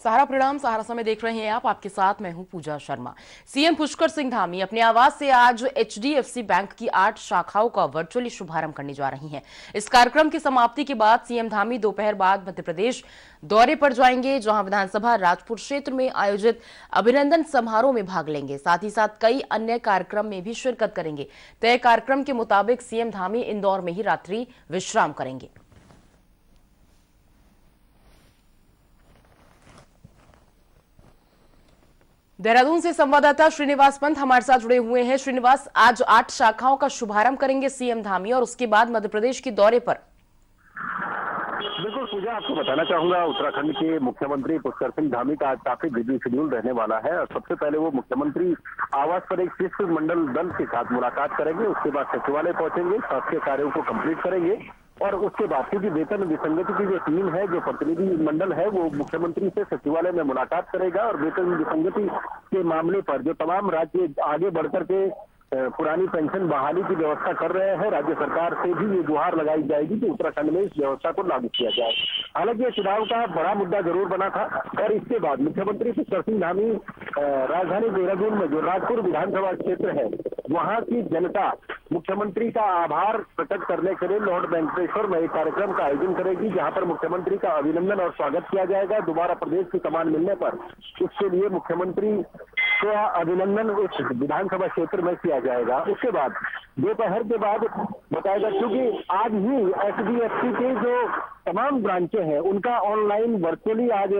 सहारा परिणाम सहारा समय देख रहे हैं आप। आपके साथ मैं हूं पूजा शर्मा। सीएम पुष्कर सिंह धामी अपने आवास से आज एचडीएफसी बैंक की 8 शाखाओं का वर्चुअली शुभारंभ करने जा रही हैं। इस कार्यक्रम की समाप्ति के बाद सीएम धामी दोपहर बाद मध्य प्रदेश दौरे पर जाएंगे, जहां विधानसभा राजपुर क्षेत्र में आयोजित अभिनंदन समारोह में भाग लेंगे। साथ ही साथ कई अन्य कार्यक्रम में भी शिरकत करेंगे। तय कार्यक्रम के मुताबिक सीएम धामी इंदौर में ही रात्रि विश्राम करेंगे। देहरादून से संवाददाता श्रीनिवास पंत हमारे साथ जुड़े हुए हैं। श्रीनिवास, आज 8 शाखाओं का शुभारंभ करेंगे सीएम धामी और उसके बाद मध्य प्रदेश के दौरे पर। बिल्कुल पूजा, आपको बताना चाहूंगा उत्तराखंड के मुख्यमंत्री पुष्कर सिंह धामी का आज काफी बिजी शेड्यूल रहने वाला है। और सबसे पहले वो मुख्यमंत्री आवास पर एक शिष्टमंडल दल के साथ मुलाकात करेंगे। उसके बाद सचिवालय पहुंचेंगे, शासकीय कार्यों को कंप्लीट करेंगे और उसके बाद क्योंकि वेतन विसंगति की जो टीम है, जो प्रतिनिधि मंडल है, वो मुख्यमंत्री से सचिवालय में मुलाकात करेगा और वेतन विसंगति के मामले पर जो तमाम राज्य आगे बढ़कर के पुरानी पेंशन बहाली की व्यवस्था कर रहे हैं, राज्य सरकार से भी ये गुहार लगाई जाएगी कि उत्तराखंड में इस व्यवस्था को लागू किया जाए। हालांकि ये चुनाव का बड़ा मुद्दा जरूर बना था और इसके बाद मुख्यमंत्री पुष्कर सिंह धामी राजधानी देहरादून में जो राजपुर विधानसभा क्षेत्र है, वहां की जनता मुख्यमंत्री का आभार प्रकट करने के लिए लॉर्ड वेंकटेश्वर में एक कार्यक्रम का आयोजन करेगी, जहां पर मुख्यमंत्री का अभिनंदन और स्वागत किया जाएगा। दोबारा प्रदेश की कमान मिलने पर उसके लिए मुख्यमंत्री का अभिनंदन उस विधानसभा क्षेत्र में किया जाएगा। उसके बाद दोपहर के बाद बताएगा, क्योंकि आज ही एचडीएफसी के जो तमाम ब्रांचें हैं उनका ऑनलाइन वर्चुअली आज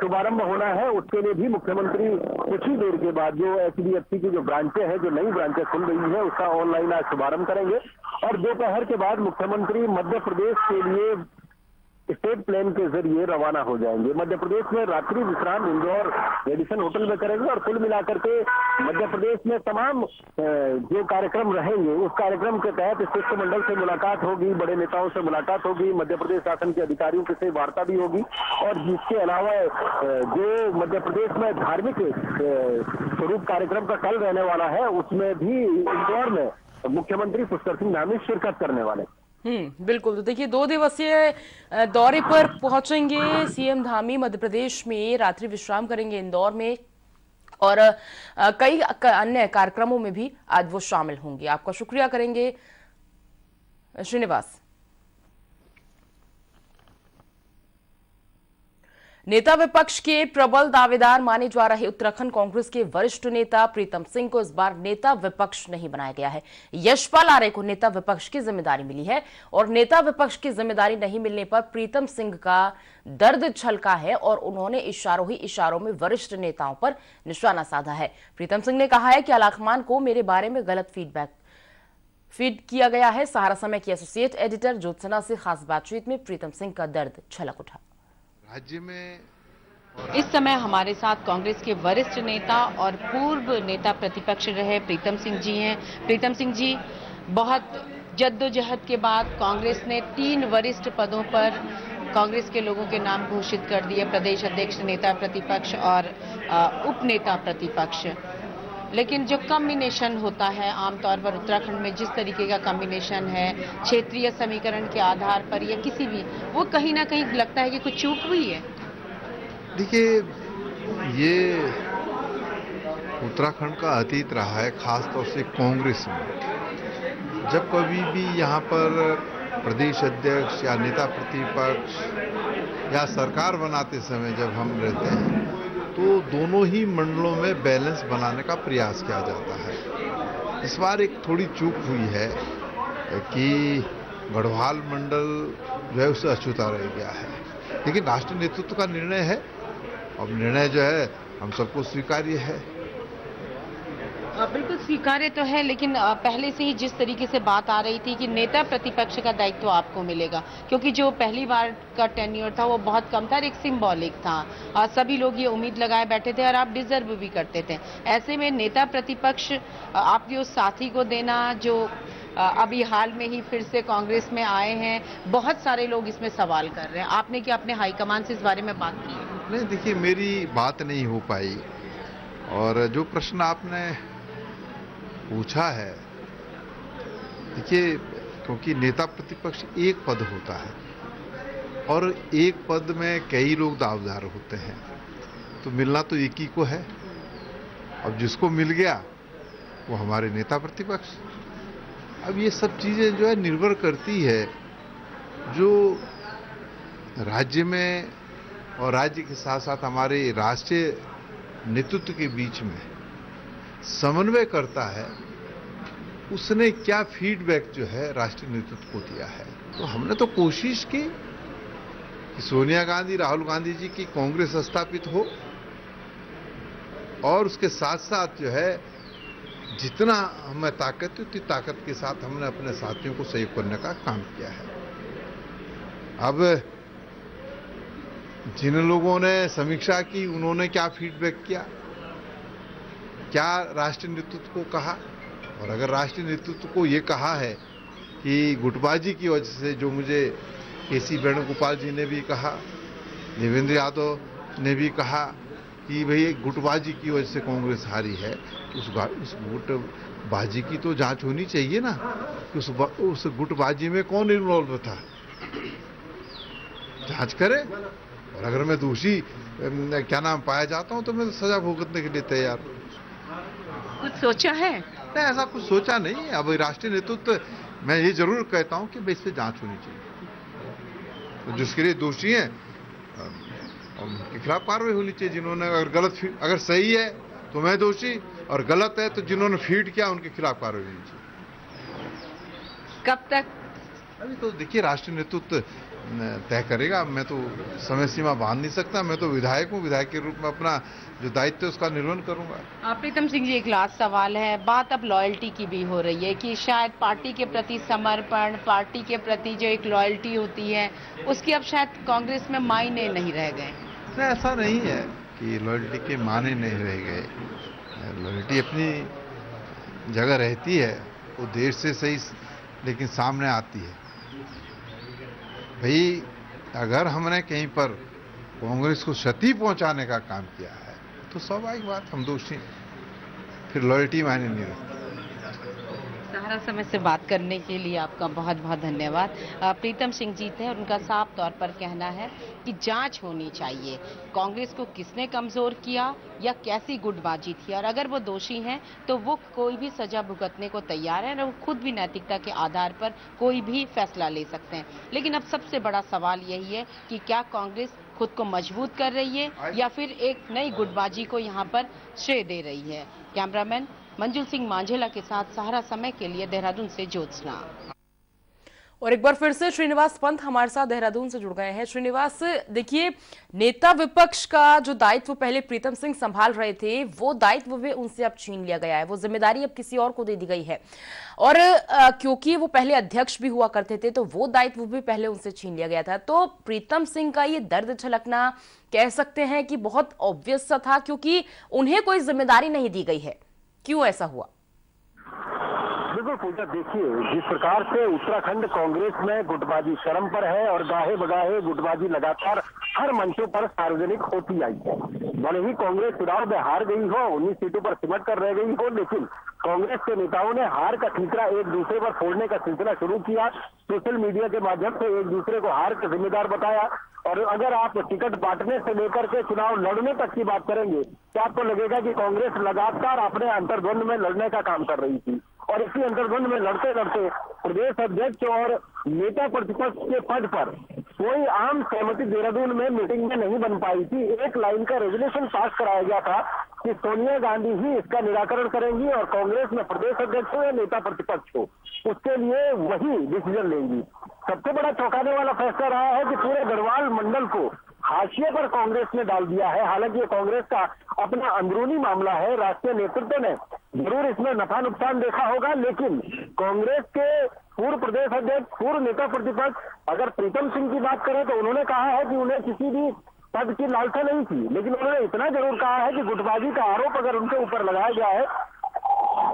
शुभारंभ होना है। उसके लिए भी मुख्यमंत्री कुछ ही देर के बाद जो एचडीएफसी की जो ब्रांचें हैं, जो नई ब्रांचें खुल रही है, उसका ऑनलाइन आज शुभारंभ करेंगे। और दोपहर के बाद मुख्यमंत्री मध्य प्रदेश के लिए स्टेट प्लेन के जरिए रवाना हो जाएंगे। मध्य प्रदेश में रात्रि विश्राम इंदौर रेडिसन होटल में करेंगे और कुल मिलाकर के मध्य प्रदेश में तमाम जो कार्यक्रम रहेंगे, उस कार्यक्रम के तहत शिष्टमंडल से मुलाकात होगी, बड़े नेताओं से मुलाकात होगी, मध्य प्रदेश शासन के अधिकारियों के से वार्ता भी होगी। और जिसके अलावा जो मध्य प्रदेश में धार्मिक स्वरूप कार्यक्रम का कल रहने वाला है, उसमें भी इंदौर में मुख्यमंत्री पुष्कर सिंह धामी शिरकत करने वाले। बिल्कुल। तो देखिए, 2 दिवसीय दौरे पर पहुंचेंगे सीएम धामी। मध्य प्रदेश में रात्रि विश्राम करेंगे इंदौर में और कई अन्य कार्यक्रमों में भी आज वो शामिल होंगे। आपका शुक्रिया करेंगे श्रीनिवास। नेता विपक्ष के प्रबल दावेदार माने जा रहे उत्तराखंड कांग्रेस के वरिष्ठ नेता प्रीतम सिंह को इस बार नेता विपक्ष नहीं बनाया गया है। यशपाल आर्य को नेता विपक्ष की जिम्मेदारी मिली है और नेता विपक्ष की जिम्मेदारी नहीं मिलने पर प्रीतम सिंह का दर्द छलका है और उन्होंने इशारों ही इशारों में वरिष्ठ नेताओं पर निशाना साधा है। प्रीतम सिंह ने कहा है कि आलाकमान को मेरे बारे में गलत फीड किया गया है। सहारा समय की एसोसिएट एडिटर ज्योत्सना से खास बातचीत में प्रीतम सिंह का दर्द छलक उठा। राज्य में इस समय हमारे साथ कांग्रेस के वरिष्ठ नेता और पूर्व नेता प्रतिपक्ष रहे प्रीतम सिंह जी हैं। प्रीतम सिंह जी, बहुत जद्दोजहद के बाद कांग्रेस ने 3 वरिष्ठ पदों पर कांग्रेस के लोगों के नाम घोषित कर दिए, प्रदेश अध्यक्ष, नेता प्रतिपक्ष और उप नेता प्रतिपक्ष। लेकिन जो कॉम्बिनेशन होता है आमतौर पर उत्तराखंड में, जिस तरीके का कॉम्बिनेशन है क्षेत्रीय समीकरण के आधार पर या किसी भी, वो कहीं ना कहीं लगता है कि कुछ चूक हुई है। देखिए, ये उत्तराखंड का अतीत रहा है, खासतौर से कांग्रेस में। जब कभी भी यहाँ पर प्रदेश अध्यक्ष या नेता प्रतिपक्ष या सरकार बनाते समय जब हम रहते हैं, तो दोनों ही मंडलों में बैलेंस बनाने का प्रयास किया जाता है। इस बार एक थोड़ी चूक हुई है कि गढ़वाल मंडल जो है उससे अछूता रह गया है, लेकिन राष्ट्रीय नेतृत्व का निर्णय है। अब निर्णय जो है हम सबको स्वीकार्य है। बिल्कुल स्वीकार्य तो है, लेकिन पहले से ही जिस तरीके से बात आ रही थी कि नेता प्रतिपक्ष का दायित्व आपको मिलेगा, क्योंकि जो पहली बार का टेन्योर था वो बहुत कम था, एक सिंबॉलिक था। सभी लोग ये उम्मीद लगाए बैठे थे और आप डिजर्व भी करते थे। ऐसे में नेता प्रतिपक्ष आपके उस साथी को देना जो अभी हाल में ही फिर से कांग्रेस में आए हैं, बहुत सारे लोग इसमें सवाल कर रहे हैं। आपने क्या अपने हाईकमान से इस बारे में बात की? नहीं, देखिए, मेरी बात नहीं हो पाई और जो प्रश्न आपने पूछा है, देखिए, क्योंकि नेता प्रतिपक्ष एक पद होता है और एक पद में कई लोग दावेदार होते हैं, तो मिलना तो एक ही को है। अब जिसको मिल गया वो हमारे नेता प्रतिपक्ष। अब ये सब चीजें जो है निर्भर करती है जो राज्य में और राज्य के साथ साथ हमारे राष्ट्रीय नेतृत्व के बीच में समन्वय करता है, उसने क्या फीडबैक जो है राष्ट्रीय नेतृत्व को दिया है। तो हमने तो कोशिश की कि सोनिया गांधी, राहुल गांधी जी की कांग्रेस स्थापित हो, और उसके साथ साथ जो है जितना हमें ताकत है उतनी ताकत के साथ हमने अपने साथियों को सहयोग करने का काम किया है। अब जिन लोगों ने समीक्षा की उन्होंने क्या फीडबैक किया, क्या राष्ट्रीय नेतृत्व को कहा, और अगर राष्ट्रीय नेतृत्व को ये कहा है कि गुटबाजी की वजह से, जो मुझे केसी वेणुगोपाल जी ने भी कहा, देवेंद्र यादव ने भी कहा कि भाई गुटबाजी की वजह से कांग्रेस हारी है, उस गुटबाजी की तो जांच होनी चाहिए ना कि उस गुटबाजी में कौन इन्वॉल्व था, जांच करे। और अगर मैं दोषी क्या नाम पाया जाता हूं तो मैं सजा भुगतने के लिए तैयार हूं। कुछ सोचा है? नहीं, ऐसा कुछ सोचा नहीं है। अब राष्ट्रीय नेतृत्व, मैं ये जरूर कहता हूं कि इस पे जांच होनी चाहिए, तो जिसके लिए दोषी हैं उनके खिलाफ कार्रवाई होनी चाहिए। जिन्होंने अगर सही है तो मैं दोषी, और गलत है तो जिन्होंने फीड किया उनके खिलाफ कार्रवाई होनी चाहिए। कब तक? अभी तो देखिए राष्ट्रीय नेतृत्व तय करेगा, मैं तो समय सीमा बांध नहीं सकता। मैं तो विधायक हूँ, विधायक के रूप में अपना जो दायित्व है उसका निर्वहन करूंगा। प्रीतम सिंह जी, एक लास्ट सवाल है। बात अब लॉयल्टी की भी हो रही है कि शायद पार्टी के प्रति समर्पण, पार्टी के प्रति जो एक लॉयल्टी होती है उसकी अब शायद कांग्रेस में मायने नहीं रह गए। नहीं, ऐसा नहीं है कि लॉयल्टी के माने नहीं रह गए। लॉयल्टी अपनी जगह रहती है, वो देर से सही लेकिन सामने आती है। भाई अगर हमने कहीं पर कांग्रेस को क्षति पहुंचाने का काम किया है तो स्वाभाविक बात हम दोषी, फिर लॉयल्टी मायने नहीं रखती। सारा समय से बात करने के लिए आपका बहुत बहुत धन्यवाद। प्रीतम सिंह जी थे और उनका साफ तौर पर कहना है कि जांच होनी चाहिए, कांग्रेस को किसने कमजोर किया या कैसी गुटबाजी थी, और अगर वो दोषी हैं तो वो कोई भी सजा भुगतने को तैयार है और वो खुद भी नैतिकता के आधार पर कोई भी फैसला ले सकते हैं। लेकिन अब सबसे बड़ा सवाल यही है कि क्या कांग्रेस खुद को मजबूत कर रही है या फिर एक नई गुटबाजी को यहाँ पर श्रेय दे रही है। कैमरामैन मंजुल सिंह मांझेला के साथ सहारा समय के लिए देहरादून से ज्योत्सना। और एक बार फिर से श्रीनिवास पंत हमारे साथ देहरादून से जुड़ गए हैं। श्रीनिवास, देखिए नेता विपक्ष का जो दायित्व पहले प्रीतम सिंह संभाल रहे थे वो दायित्व भी उनसे अब छीन लिया गया है, वो जिम्मेदारी अब किसी और को दे दी गई है। और क्योंकि वो पहले अध्यक्ष भी हुआ करते थे तो वो दायित्व भी पहले उनसे छीन लिया गया था। तो प्रीतम सिंह का ये दर्द छलकना कह सकते हैं कि बहुत ऑब्वियस सा था, क्योंकि उन्हें कोई जिम्मेदारी नहीं दी गई है। क्यों ऐसा हुआ? बिल्कुल पूजा, देखिए जिस प्रकार से उत्तराखंड कांग्रेस में गुटबाजी चरम पर है और गाहे बगाहे गुटबाजी लगातार हर मंचों पर सार्वजनिक होती आई है। भले ही कांग्रेस चुनाव में हार गई हो, 19 सीटों पर सिमट कर रह गई हो, लेकिन कांग्रेस के नेताओं ने हार का ठीकरा एक दूसरे पर फोड़ने का सिलसिला शुरू किया। सोशल मीडिया के माध्यम से एक दूसरे को हार का जिम्मेदार बताया। और अगर आप टिकट बांटने से लेकर के चुनाव लड़ने तक की बात करेंगे तो आपको लगेगा कि कांग्रेस लगातार अपने अंतर्द्वंद में लड़ने का काम कर रही थी। और इसी अंतर्द्वंद में लड़ते लड़ते प्रदेश अध्यक्ष और नेता प्रतिपक्ष के पद पर कोई आम सहमति देहरादून में मीटिंग में नहीं बन पाई थी। एक लाइन का रेजोल्यूशन पास कराया गया था कि सोनिया गांधी ही इसका निराकरण करेंगी और कांग्रेस में प्रदेश अध्यक्ष हो या नेता प्रतिपक्ष हो उसके लिए वही डिसीजन लेंगी। सबसे बड़ा चौंकाने वाला फैसला रहा है कि पूरे गढ़वाल मंडल को हाशिए पर कांग्रेस ने डाल दिया है। हालांकि ये कांग्रेस का अपना अंदरूनी मामला है, राष्ट्रीय नेतृत्व ने जरूर इसमें नफा नुकसान देखा होगा, लेकिन कांग्रेस के पूर्व प्रदेश अध्यक्ष, पूर्व नेता प्रतिपक्ष अगर प्रीतम सिंह की बात करें तो उन्होंने कहा है कि उन्हें किसी भी पद की लालसा नहीं थी, लेकिन उन्होंने इतना जरूर कहा है कि गुटबाजी का आरोप अगर उनके ऊपर लगाया गया है,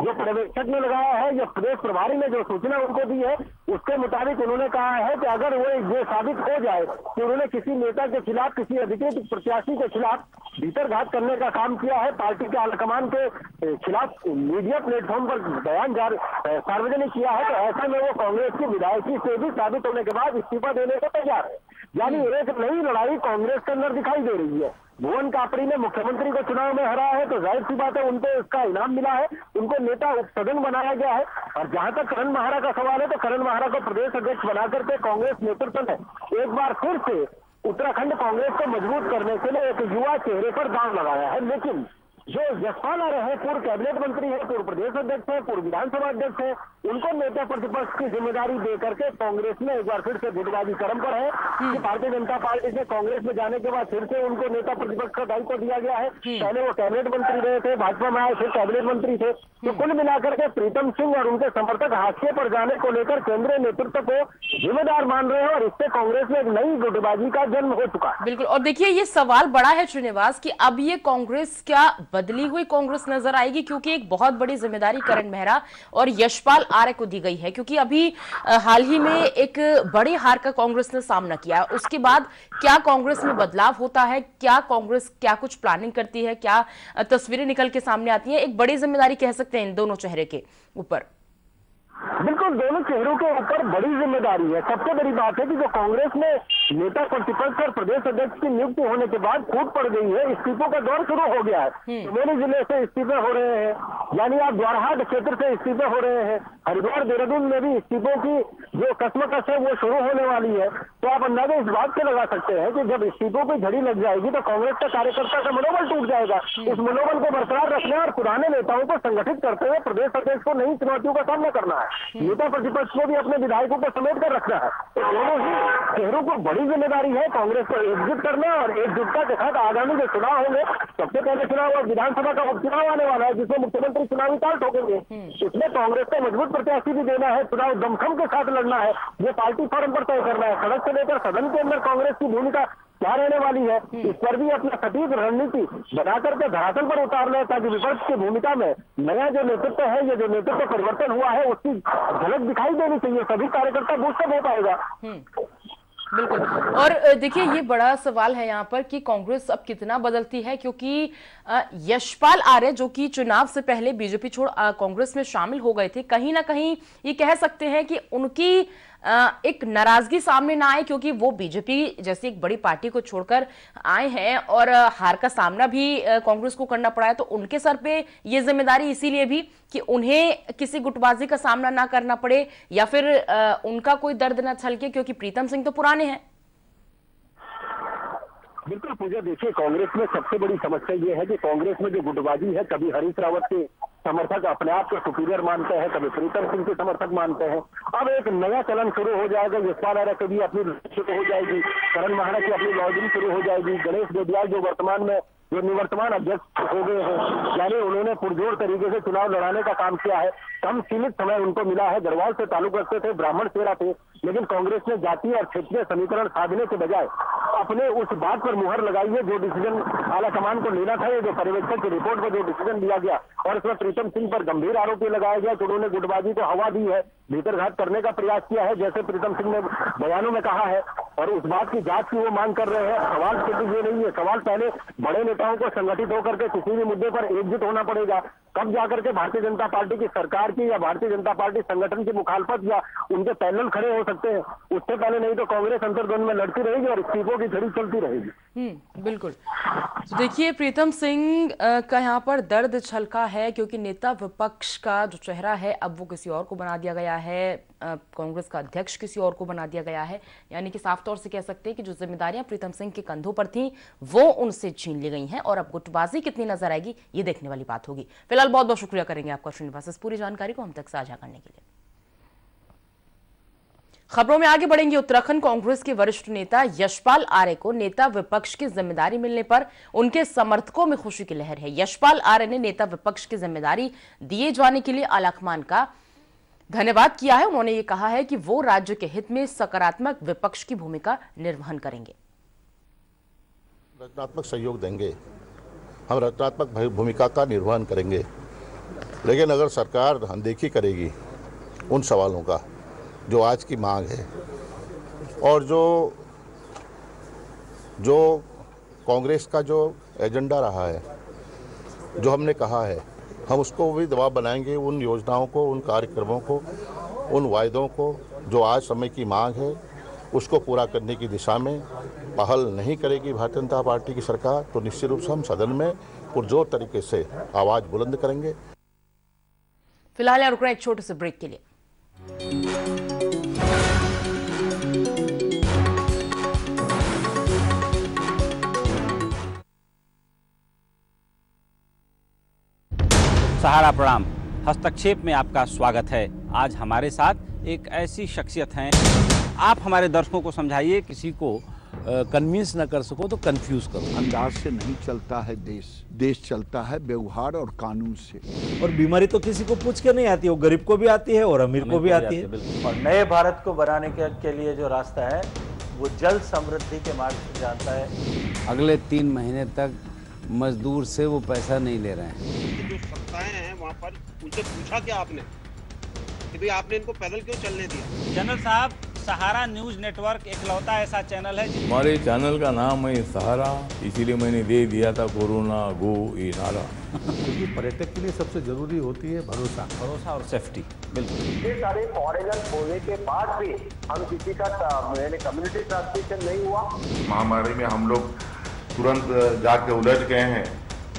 जो पर्यवेक्षक ने लगाया है या प्रदेश प्रभारी ने जो सूचना उनको दी है उसके मुताबिक उन्होंने कहा है कि अगर वो ये साबित हो जाए कि उन्होंने किसी नेता के खिलाफ, किसी अधिकृत प्रत्याशी के खिलाफ भीतरघात करने का काम किया है, पार्टी के आलाकमान के खिलाफ मीडिया प्लेटफॉर्म पर बयान सार्वजनिक किया है, तो ऐसा में वो कांग्रेस की विधायकी से भी साबित होने के बाद इस्तीफा देने को तैयार है। यानी एक नई लड़ाई कांग्रेस के अंदर दिखाई दे रही है। भुवन कापड़ी ने मुख्यमंत्री को चुनाव में हराया है तो जाहिर सी बात है उनको इसका इनाम मिला है, उनको नेता उपसदन बनाया गया है। और जहां तक करण महारा का सवाल है तो करण महारा को प्रदेश अध्यक्ष बनाकर के कांग्रेस नेतृत्व ने एक बार फिर से उत्तराखंड कांग्रेस को मजबूत करने के लिए एक युवा चेहरे पर दांव लगाया है। लेकिन जो यशपाल आर्य है, पूर्व कैबिनेट मंत्री है, पूर्व प्रदेश अध्यक्ष है, पूर्व विधानसभा अध्यक्ष है, उनको नेता प्रतिपक्ष की जिम्मेदारी देकर के कांग्रेस में एक बार फिर से गुटबाजी क्रम पर है कि भारतीय जनता पार्टी से कांग्रेस में जाने के बाद फिर से उनको नेता प्रतिपक्ष का दायित्व दिया गया है। पहले वो कैबिनेट मंत्री रहे थे, भाजपा में आए, फिर कैबिनेट मंत्री थे। तो कुल मिलाकर के प्रीतम सिंह और उनके समर्थक हाशिए पर जाने को लेकर केंद्रीय नेतृत्व को जिम्मेदार मान रहे हैं और इससे कांग्रेस में एक नई गुटबाजी का जन्म हो चुका है। बिल्कुल। और देखिए ये सवाल बड़ा है श्रीनिवास कि अब ये कांग्रेस क्या बदली हुई कांग्रेस नजर आएगी, क्योंकि एक बहुत बड़ी जिम्मेदारी करण मेहरा और यशपाल आर्य को दी गई है, क्योंकि अभी हाल ही में एक बड़ी हार का कांग्रेस ने सामना किया। उसके बाद क्या कांग्रेस में बदलाव होता है, क्या कांग्रेस क्या कुछ प्लानिंग करती है, क्या तस्वीरें निकल के सामने आती है, एक बड़ी जिम्मेदारी कह सकते हैं इन दोनों चेहरे के ऊपर। बिल्कुल, दोनों चेहरों के ऊपर बड़ी जिम्मेदारी है। सबसे बड़ी बात है कि जो कांग्रेस में नेता प्रतिपक्ष और प्रदेश अध्यक्ष की नियुक्ति होने के बाद फूट पड़ गई है, इस्तीफों का दौर शुरू हो गया है। चमोली जिले से इस्तीफे हो रहे हैं, यानी आप द्वारहाट क्षेत्र से इस्तीफे हो रहे हैं, हरिद्वार देहरादून में भी इस्तीफों की जो कश्मकश है वो शुरू होने वाली है। तो आप अंदाजा इस बात से लगा सकते हैं कि जब इस्तीफों की झड़ी लग जाएगी तो कांग्रेस का कार्यकर्ता का मनोबल टूट जाएगा। उस मनोबल को बरकरार रखने और पुराने नेताओं को संगठित करते हुए प्रदेश अध्यक्ष को नई चुनौतियों का सामना करना है, नेता प्रतिपक्ष को भी अपने विधायकों को समेट कर रखना है। तो दोनों ही चेहरों को बड़ी जिम्मेदारी है कांग्रेस को एकजुट करना और एकजुटता के साथ आगामी जो चुनाव होंगे, सबसे पहले चुनाव और विधानसभा का उपचुनाव आने वाला है जिसमें मुख्यमंत्री चुनावी ताल ठोकेंगे। इसमें कांग्रेस को मजबूत प्रत्याशी भी देना है, चुनाव दमखम के साथ लड़ना है, ये पार्टी फॉर्म पर तय करना है। सड़क से लेकर सदन के अंदर कांग्रेस की भूमिका क्या रहने वाली है, इस पर भी अपना सटीक रणनीति बनाकर के धरातल पर उतारना है ताकि विपक्ष की भूमिका में नया जो नेतृत्व है, ये जो नेतृत्व परिवर्तन हुआ है उसकी झलक दिखाई देनी चाहिए, सभी कार्यकर्ता बूस्टर हो पाएगा। बिल्कुल। और देखिए ये बड़ा सवाल है यहाँ पर कि कांग्रेस अब कितना बदलती है, क्योंकि यशपाल आर्य जो कि चुनाव से पहले बीजेपी छोड़ कांग्रेस में शामिल हो गए थे, कहीं ना कहीं ये कह सकते हैं कि उनकी एक नाराजगी सामने ना आए, क्योंकि वो बीजेपी जैसी एक बड़ी पार्टी को छोड़कर आए हैं और हार का सामना भी कांग्रेस को करना पड़ा है। तो उनके सर पे ये जिम्मेदारी इसीलिए भी कि उन्हें किसी गुटबाजी का सामना ना करना पड़े या फिर उनका कोई दर्द ना छलके, क्योंकि प्रीतम सिंह तो पुराने हैं। बिल्कुल पूजा, देखिए कांग्रेस में सबसे बड़ी समस्या ये है कि कांग्रेस में जो गुटबाजी है, कभी हरीश रावत के समर्थक अपने आप को सुपीरियर मानते हैं, कभी प्रीतम सिंह के समर्थक मानते हैं। अब एक नया चलन शुरू हो जाएगा, यशपाल आर्य की भी अपनी शुरू हो जाएगी, करण महारा की अपनी लॉजिंग शुरू हो जाएगी, गणेश बेदियाल जो वर्तमान में जो निवर्तमान अध्यक्ष हो गए हैं, यानी उन्होंने पुरजोर तरीके से चुनाव लड़ाने का काम किया है। कम सीमित समय उनको मिला है, गढ़वाल से ताल्लुक रखते थे, ब्राह्मण चेहरा थे, लेकिन कांग्रेस ने जातीय और क्षेत्रीय समीकरण साधने के बजाय अपने उस बात पर मुहर लगाई है जो डिसीजन आलाकमान को लेना था, ये जो पर्यवेक्षक की रिपोर्ट पर जो डिसीजन दिया गया और इसमें प्रीतम सिंह पर गंभीर आरोप लगाया गया कि उन्होंने गुटबाजी को हवा दी है, भीतरघात करने का प्रयास किया है, जैसे प्रीतम सिंह ने बयानों में कहा है, और उस बात की जांच की वो मांग कर रहे हैं। सवाल सिर्फ ये नहीं है, सवाल पहले बड़े नेताओं को संगठित होकर के किसी भी मुद्दे पर एकजुट होना पड़ेगा, कब जाकर के भारतीय जनता पार्टी की सरकार की या भारतीय जनता पार्टी संगठन की मुखालफत या उनके पैनल खड़े हो सकते हैं। उससे पहले नहीं तो कांग्रेस अंतर्द्वंद में लड़ती रहेगी और इस्तीफों की झड़ी चलती रहेगी। बिल्कुल। तो देखिए प्रीतम सिंह का यहाँ पर दर्द छलका है, क्योंकि नेता विपक्ष का जो चेहरा है अब वो किसी और को बना दिया गया है, कांग्रेस का अध्यक्ष किसी और को बना दिया गया है। यानी कि साफ तौर से कह सकते हैं कि जो जिम्मेदारियां प्रीतम सिंह के कंधों पर थी वो उनसे छीन ली गई हैं, और अब गुटबाजी कितनी नजर आएगी ये देखने वाली बात होगी। फिलहाल बहुत बहुत शुक्रिया करेंगे आपका श्रीनिवास इस पूरी जानकारी को हम तक साझा करने के लिए। खबरों में आगे बढ़ेंगे। उत्तराखंड कांग्रेस के वरिष्ठ नेता यशपाल आर्य को नेता विपक्ष की जिम्मेदारी मिलने पर उनके समर्थकों में खुशी की लहर है। यशपाल आर्य ने नेता विपक्ष की जिम्मेदारी दिए जाने के लिए आलाकमान का धन्यवाद किया है। उन्होंने ये कहा है कि वो राज्य के हित में सकारात्मक विपक्ष की भूमिका निर्वहन करेंगे। रचनात्मक सहयोग देंगे, हम रचनात्मक भूमिका का निर्वहन करेंगे, लेकिन अगर सरकार अनदेखी करेगी उन सवालों का जो आज की मांग है और जो कांग्रेस का जो एजेंडा रहा है, जो हमने कहा है, हम उसको भी दबाव बनाएंगे, उन योजनाओं को, उन कार्यक्रमों को, उन वायदों को जो आज समय की मांग है उसको पूरा करने की दिशा में पहल नहीं करेगी भारतीय जनता पार्टी की सरकार, तो निश्चित रूप से हम सदन में पुरजोर तरीके से आवाज़ बुलंद करेंगे। फिलहाल यहाँ रुक रहे हैं एक छोटे से ब्रेक के लिए। सहारा प्रणाम, हस्तक्षेप में आपका स्वागत है। आज हमारे साथ एक ऐसी शख्सियत हैं, आप हमारे दर्शकों को समझाइए। किसी को कन्विंस न कर सको तो कंफ्यूज करो। अंदाज से नहीं चलता है देश चलता है व्यवहार और कानून से। और बीमारी तो किसी को पूछ के नहीं आती, वो गरीब को भी आती है और अमीर को भी आती है। और नए भारत को बनाने के लिए जो रास्ता है वो जल समृद्धि के मार्ग से जाता है। अगले 3 महीने तक मजदूर से वो पैसा नहीं ले रहे हैं। जो सत्ताएं हैं वहाँ पर उनसे पूछा क्या आपने कि भाई आपने इनको पैदल क्यों चलने दिया? जनरल साहब, सहारा न्यूज नेटवर्क इकलौता ऐसा चैनल है हमारे चैनल का नाम है सहारा, इसीलिए मैंने दे दिया था कोरोना गो ये नारा। क्योंकि पर्यटक के लिए सबसे जरूरी होती है भरोसा और सेफ्टी। बिल्कुल, ये सारे फॉरेनर होने के बाद भी हम किसी का कम्युनिटी ट्रांसमिशन नहीं हुआ। महामारी में हम लोग तुरंत जाके उलझ गए हैं,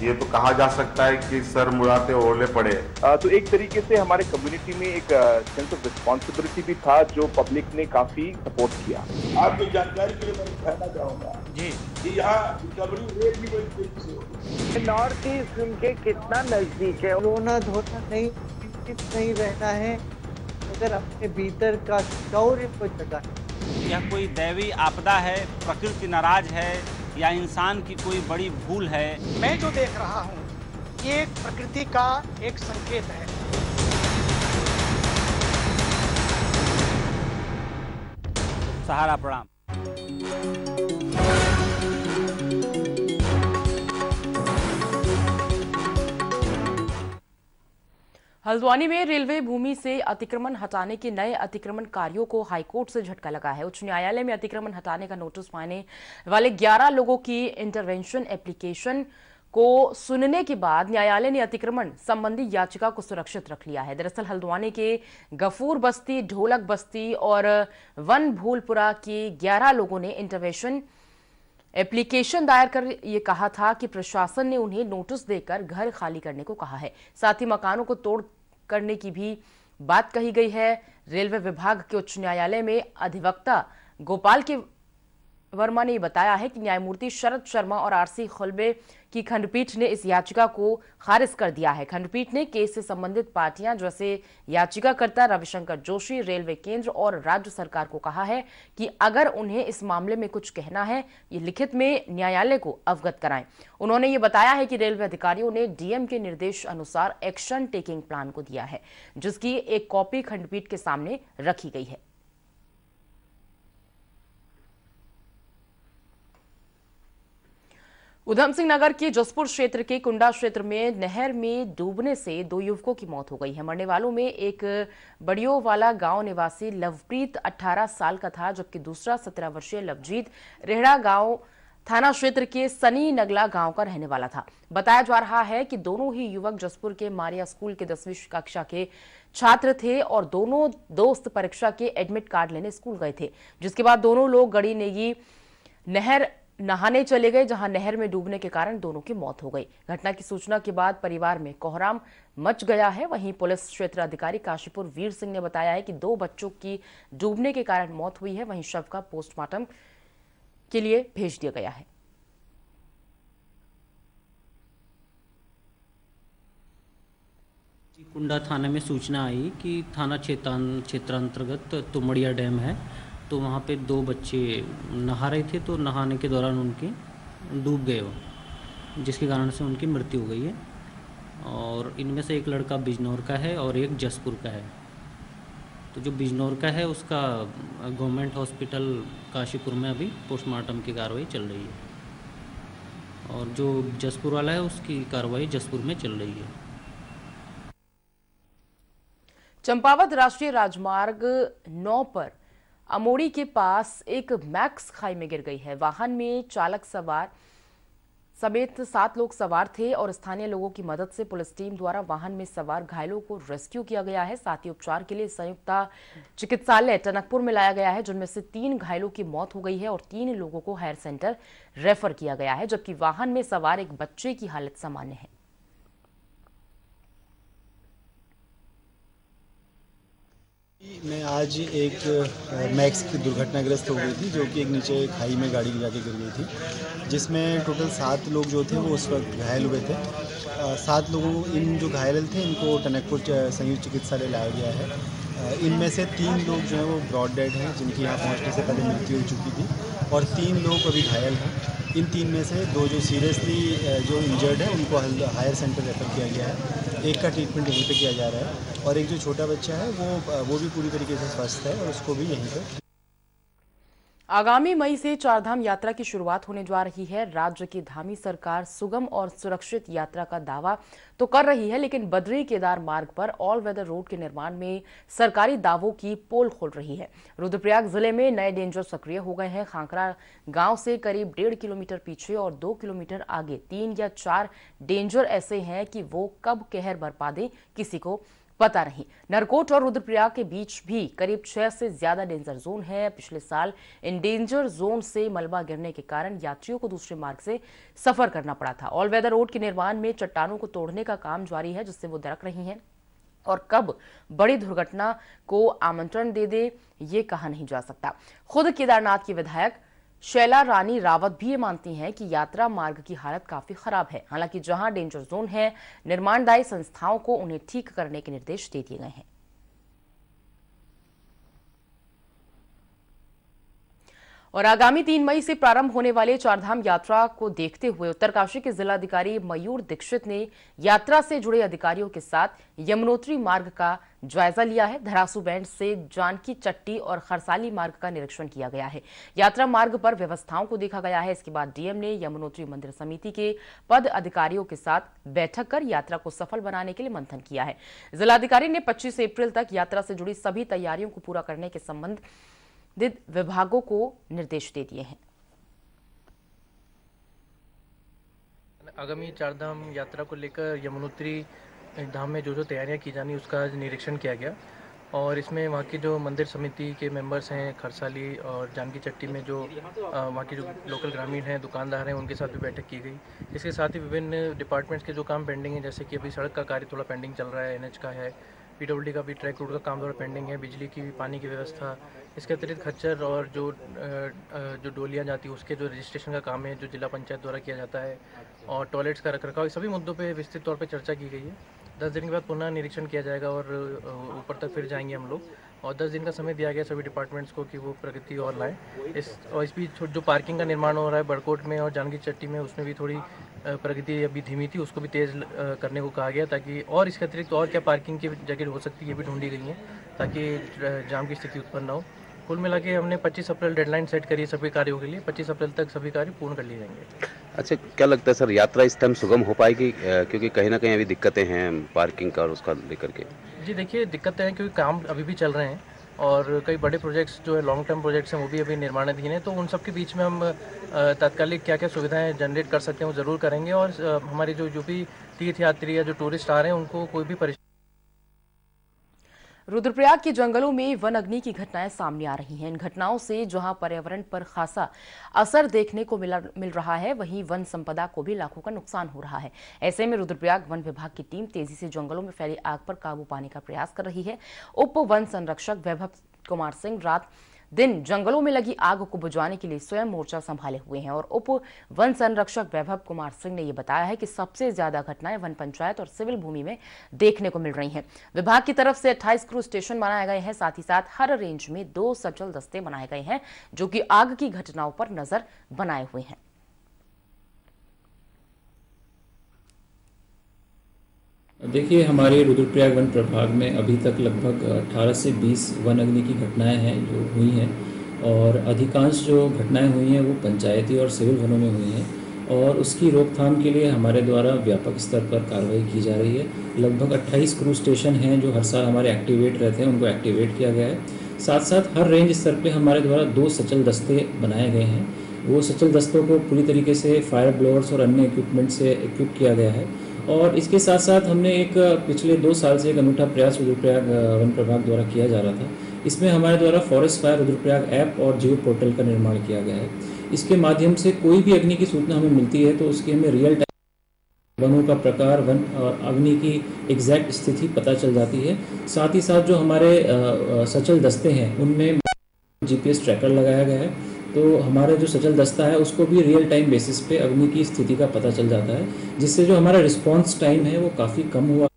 ये तो कहा जा सकता है कि सर मुड़ाते ओले पड़े। तो एक तरीके से हमारे कम्युनिटी में एक सेंस ऑफ रिस्पॉन्सिबिलिटी भी था जो पब्लिक ने काफी सपोर्ट किया। आपकी जानकारी के लिए मैं कहना चाहूँगा जी कि यहाँ रिकवरी रेट भी बड़ी तेजी से हो रही है। नॉर्थ ईस्ट उनके कितना नजदीक है। कोरोना धोना नहीं रहना है अगर अपने भीतर का शौर्य को जगा। यह कोई दैवी आपदा है, प्रकृति नाराज है या इंसान की कोई बड़ी भूल है? मैं जो देख रहा हूँ ये प्रकृति का एक संकेत है। सहारा प्रणाम। हल्द्वानी में रेलवे भूमि से अतिक्रमण हटाने के नए अतिक्रमण कार्यों को हाईकोर्ट से झटका लगा है। उच्च न्यायालय में अतिक्रमण हटाने का नोटिस पाने वाले 11 लोगों की इंटरवेंशन एप्लीकेशन को सुनने के बाद न्यायालय ने अतिक्रमण संबंधी याचिका को सुरक्षित रख लिया है। दरअसल हल्द्वानी के गफूर बस्ती, ढोलक बस्ती और वन भूलपुरा के 11 लोगों ने इंटरवेंशन एप्लीकेशन दायर कर ये कहा था कि प्रशासन ने उन्हें नोटिस देकर घर खाली करने को कहा है। साथ ही मकानों को तोड़ करने की भी बात कही गई है। रेलवे विभाग के उच्च न्यायालय में अधिवक्ता गोपाल के वर्मा ने बताया है कि न्यायमूर्ति शरद शर्मा और आरसी खुल्बे की खंडपीठ ने इस याचिका को खारिज कर दिया है। खंडपीठ ने केस से संबंधित पार्टियां जैसे याचिकाकर्ता रविशंकर जोशी, रेलवे केंद्र और राज्य सरकार को कहा है कि अगर उन्हें इस मामले में कुछ कहना है ये लिखित में न्यायालय को अवगत कराएं। उन्होंने ये बताया है कि रेलवे अधिकारियों ने डीएम के निर्देश अनुसार एक्शन टेकिंग प्लान को दिया है, जिसकी एक कॉपी खंडपीठ के सामने रखी गई है। उधम सिंह नगर के जसपुर क्षेत्र के कुंडा क्षेत्र में नहर में डूबने से 2 युवकों की मौत हो गई है। मरने वालों में एक बड़ियों वाला गांव निवासी लवप्रीत 18 साल का था, जबकि दूसरा 17 वर्षीय लवजीत रेहड़ा गांव थाना क्षेत्र के सनी नगला गांव का रहने वाला था। बताया जा रहा है कि दोनों ही युवक जसपुर के मारिया स्कूल के 10वीं कक्षा के छात्र थे और दोनों दोस्त परीक्षा के एडमिट कार्ड लेने स्कूल गए थे, जिसके बाद दोनों लोग गड़ी नेगी नहर नहाने चले गए, जहां नहर में डूबने के कारण दोनों की मौत हो गई। घटना की सूचना के बाद परिवार में कोहराम मच गया है। वहीं पुलिस क्षेत्र अधिकारी काशीपुर वीर सिंह ने बताया है कि 2 बच्चों की डूबने के कारण मौत हुई है। वहीं शव का पोस्टमार्टम के लिए भेज दिया गया है। कुंडा थाने में सूचना आई कि थाना क्षेत्रांतर्गत तुमड़िया डैम है, तो वहाँ पे 2 बच्चे नहा रहे थे, तो नहाने के दौरान उनके डूब गए वो, जिसके कारण से उनकी मृत्यु हो गई है। और इनमें से एक लड़का बिजनौर का है और एक जसपुर का है। तो जो बिजनौर का है उसका गवर्नमेंट हॉस्पिटल काशीपुर में अभी पोस्टमार्टम की कार्रवाई चल रही है, और जो जसपुर वाला है उसकी कार्रवाई जसपुर में चल रही है। चंपावत राष्ट्रीय राजमार्ग 9 पर अमोड़ी के पास एक मैक्स खाई में गिर गई है। वाहन में चालक सवार समेत 7 लोग सवार थे और स्थानीय लोगों की मदद से पुलिस टीम द्वारा वाहन में सवार घायलों को रेस्क्यू किया गया है। साथ ही उपचार के लिए संयुक्त चिकित्सालय टनकपुर में लाया गया है, जिनमें से 3 घायलों की मौत हो गई है और 3 लोगों को हायर सेंटर रेफर किया गया है, जबकि वाहन में सवार एक बच्चे की हालत सामान्य है। मैं आज एक मैक्स की दुर्घटनाग्रस्त हो गई थी, जो कि एक नीचे खाई में गाड़ी जाके गिर गई थी, जिसमें टोटल 7 लोग जो थे वो उस वक्त घायल हुए थे। 7 लोगों इन जो घायल थे इनको टनकपुर संयुक्त चिकित्सालय लाया गया है। इनमें से 3 लोग जो हैं वो ब्रॉड डेड हैं, जिनकी यहाँ पहुँचने से पहले मृत्यु हो चुकी थी, और 3 लोग अभी घायल हैं। इन 3 में से 2 जो सीरियसली जो इंजर्ड है उनको हायर सेंटर रेफर किया गया है। एक का ट्रीटमेंट यहीं पे किया जा रहा है और एक जो छोटा बच्चा है वो भी पूरी तरीके से स्वस्थ है और उसको भी यहीं पर। आगामी मई से चारधाम यात्रा की शुरुआत होने जा रही है। राज्य की धामी सरकार सुगम और सुरक्षित यात्रा का दावा तो कर रही है, लेकिन बद्री केदार मार्ग पर ऑल वेदर रोड के निर्माण में सरकारी दावों की पोल खोल रही है। रुद्रप्रयाग जिले में नए डेंजर सक्रिय हो गए हैं। खांकरा गांव से करीब 1.5 किलोमीटर पीछे और 2 किलोमीटर आगे 3 या 4 डेंजर ऐसे हैं कि वो कब कहर बरपा दे किसी को पता नहीं। नरकोट और रुद्रप्रयाग के बीच भी करीब 6 से ज्यादा डेंजर जोन है। पिछले साल इन डेंजर जोन से मलबा गिरने के कारण यात्रियों को दूसरे मार्ग से सफर करना पड़ा था। ऑल वेदर रोड के निर्माण में चट्टानों को तोड़ने का काम जारी है, जिससे वो दरक रही हैं और कब बड़ी दुर्घटना को आमंत्रण दे दे ये कहा नहीं जा सकता। खुद केदारनाथ की विधायक शैला रानी रावत भी ये मानती हैं कि यात्रा मार्ग की हालत काफी खराब है। हालांकि जहां डेंजर जोन है, निर्माणदायी संस्थाओं को उन्हें ठीक करने के निर्देश दे दिए गए हैं। और आगामी 3 मई से प्रारंभ होने वाले चारधाम यात्रा को देखते हुए उत्तरकाशी के जिलाधिकारी मयूर दीक्षित ने यात्रा से जुड़े अधिकारियों के साथ यमुनोत्री मार्ग का जायजा लिया है। धरासू बैंड से जानकी चट्टी और खरसाली मार्ग का निरीक्षण किया गया है। यात्रा मार्ग पर व्यवस्थाओं को देखा गया है। इसके बाद डीएम ने यमुनोत्री मंदिर समिति के पद अधिकारियों के साथ बैठक कर यात्रा को सफल बनाने के लिए मंथन किया है। जिलाधिकारी ने 25 अप्रैल तक यात्रा से जुड़ी सभी तैयारियों को पूरा करने के संबंध विभागों को निर्देश दे दिए हैं। आगामी चारधाम यात्रा को लेकर यमुनोत्री धाम में जो तैयारियां की जानी उसका निरीक्षण किया गया और इसमें वहाँ की जो मंदिर समिति के मेंबर्स हैं, खरसाली और जानकी चट्टी में जो वहाँ के जो लोकल ग्रामीण हैं, दुकानदार हैं, उनके साथ भी बैठक की गई। इसके साथ ही विभिन्न डिपार्टमेंट्स के जो काम पेंडिंग है, जैसे कि अभी सड़क का कार्य थोड़ा पेंडिंग चल रहा है, NH का है, PWD का भी ट्रैक रूट का काम थोड़ा पेंडिंग है, बिजली की पानी की व्यवस्था, इसके अतिरिक्त खच्चर और जो डोलियाँ जाती है उसके जो रजिस्ट्रेशन का काम है जो जिला पंचायत द्वारा किया जाता है और टॉयलेट्स का रखरखाव, सभी मुद्दों पे विस्तृत तौर पे चर्चा की गई है। 10 दिन के बाद पुनः निरीक्षण किया जाएगा और ऊपर तक फिर जाएंगे हम लोग और 10 दिन का समय दिया गया सभी डिपार्टमेंट्स को कि वो प्रगति और लाएँ। इस बीच जो पार्किंग का निर्माण हो रहा है बड़कोट में और जानकी चट्टी में, उसमें भी थोड़ी प्रगति अभी धीमी थी, उसको भी तेज़ करने को कहा गया ताकि और इसके अतिरिक्त और क्या पार्किंग की जगह हो सकती है ये भी ढूंढी गई है ताकि जाम की स्थिति उत्पन्न ना हो। कुल मिला के हमने 25 अप्रैल डेडलाइन सेट करी है सभी कार्यों के लिए। 25 अप्रैल तक सभी कार्य पूर्ण कर लिए जाएंगे। अच्छा, क्या लगता है सर यात्रा इस टाइम सुगम हो पाएगी, क्योंकि कहीं ना कहीं अभी दिक्कतें हैं पार्किंग का और उसका लेकर के? जी देखिए, दिक्कतें हैं क्योंकि काम अभी भी चल रहे हैं और कई बड़े प्रोजेक्ट्स जो है लॉन्ग टर्म प्रोजेक्ट्स हैं वो भी अभी निर्माणाधीन हैं, तो उन सब के बीच में हम तात्कालिक क्या क्या सुविधाएं जनरेट कर सकते हैं वो ज़रूर करेंगे और हमारे जो भी तीर्थयात्री या जो टूरिस्ट आ रहे हैं उनको कोई भी परेशानी। रुद्रप्रयाग के जंगलों में वन अग्नि की घटनाएं सामने आ रही हैं। इन घटनाओं से जहां पर्यावरण पर खासा असर देखने को मिल रहा है, वहीं वन संपदा को भी लाखों का नुकसान हो रहा है। ऐसे में रुद्रप्रयाग वन विभाग की टीम तेजी से जंगलों में फैली आग पर काबू पाने का प्रयास कर रही है। उप वन संरक्षक वैभव कुमार सिंह रात दिन जंगलों में लगी आग को बुझाने के लिए स्वयं मोर्चा संभाले हुए हैं और उप वन संरक्षक वैभव कुमार सिंह ने यह बताया है कि सबसे ज्यादा घटनाएं वन पंचायत और सिविल भूमि में देखने को मिल रही हैं। विभाग की तरफ से 28 क्रू स्टेशन बनाए गए हैं। साथ ही साथ हर रेंज में 2 सचल दस्ते बनाए गए हैं जो कि आग की घटनाओं पर नजर बनाए हुए हैं। देखिए, हमारे रुद्रप्रयाग वन प्रभाग में अभी तक लगभग 18 से 20 वन अग्नि की घटनाएं हैं जो हुई हैं और अधिकांश जो घटनाएं हुई हैं वो पंचायती और सिविल वनों में हुई हैं और उसकी रोकथाम के लिए हमारे द्वारा व्यापक स्तर पर कार्रवाई की जा रही है। लगभग 28 क्रू स्टेशन हैं जो हर साल हमारे एक्टिवेट रहते हैं, उनको एक्टिवेट किया गया है। साथ साथ हर रेंज स्तर पर हमारे द्वारा 2 सचल दस्ते बनाए गए हैं वो सचल दस्तों को पूरी तरीके से फायर ब्लोअर्स और अन्य इक्विपमेंट से इक्विप किया गया है। और इसके साथ साथ हमने एक पिछले 2 साल से एक अनूठा प्रयास रुद्रप्रयाग वन प्रभाग द्वारा किया जा रहा था। इसमें हमारे द्वारा फॉरेस्ट फायर रुद्रप्रयाग ऐप और जियो पोर्टल का निर्माण किया गया है। इसके माध्यम से कोई भी अग्नि की सूचना हमें मिलती है तो उसकी हमें रियल टाइम वनों का प्रकार, वन और अग्नि की एग्जैक्ट स्थिति पता चल जाती है। साथ ही साथ जो हमारे सचल दस्ते हैं उनमें GPS ट्रैकर लगाया गया है, तो हमारा जो सचल दस्ता है उसको भी रियल टाइम बेसिस पे अग्नि की स्थिति का पता चल जाता है, जिससे जो हमारा रिस्पांस टाइम है वो काफ़ी कम हुआ।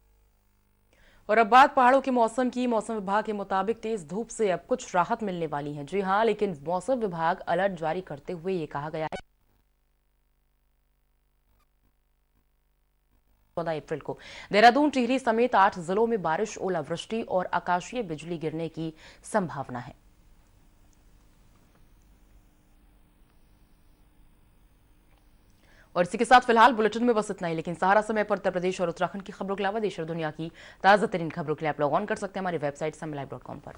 और अब बात पहाड़ों के मौसम की। मौसम विभाग के मुताबिक तेज धूप से अब कुछ राहत मिलने वाली है। जी हां, लेकिन मौसम विभाग अलर्ट जारी करते हुए ये कहा गया है 14 अप्रैल को देहरादून, टिहरी समेत 8 जिलों में बारिश, ओलावृष्टि और आकाशीय बिजली गिरने की संभावना है। और इसी के साथ फिलहाल बुलेटिन में बस इतना ही, लेकिन सहारा समय पर उत्तर प्रदेश और उत्तराखंड की खबरों के अलावा देश और दुनिया की ताजा तरीन खबरों के लिए आप लॉग ऑन कर सकते हैं हमारी वेबसाइट samlive.com पर।